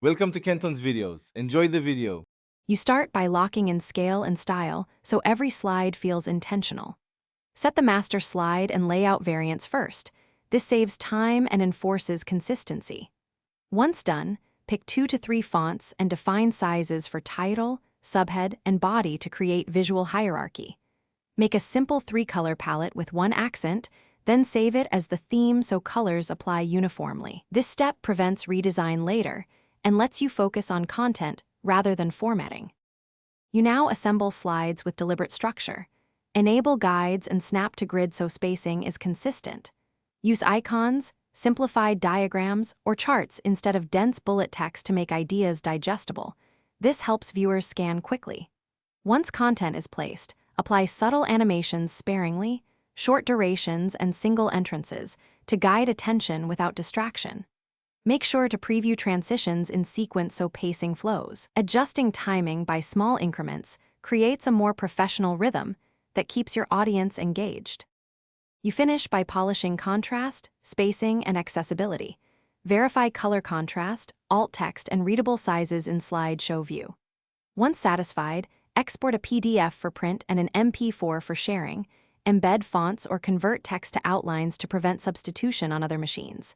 Welcome to Kenton's videos. Enjoy the video. You start by locking in scale and style so every slide feels intentional. Set the master slide and layout variants first. This saves time and enforces consistency. Once done, pick 2 to 3 fonts and define sizes for title, subhead, and body to create visual hierarchy. Make a simple 3-color palette with one accent, then save it as the theme so colors apply uniformly. This step prevents redesign later and lets you focus on content rather than formatting. You now assemble slides with deliberate structure. Enable guides and snap to grid so spacing is consistent. Use icons, simplified diagrams, or charts instead of dense bullet text to make ideas digestible. This helps viewers scan quickly. Once content is placed, apply subtle animations sparingly, short durations, and single entrances to guide attention without distraction. Make sure to preview transitions in sequence so pacing flows. Adjusting timing by small increments creates a more professional rhythm that keeps your audience engaged. You finish by polishing contrast, spacing, and accessibility. Verify color contrast, alt text, and readable sizes in slideshow view. Once satisfied, export a PDF for print and an MP4 for sharing. Embed fonts or convert text to outlines to prevent substitution on other machines.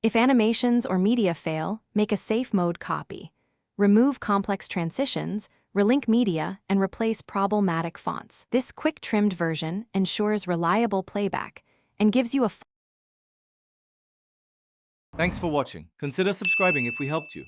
If animations or media fail, make a safe mode copy. Remove complex transitions, relink media, and replace problematic fonts. This quick trimmed version ensures reliable playback and gives you a Thanks for watching. Consider subscribing if we helped you.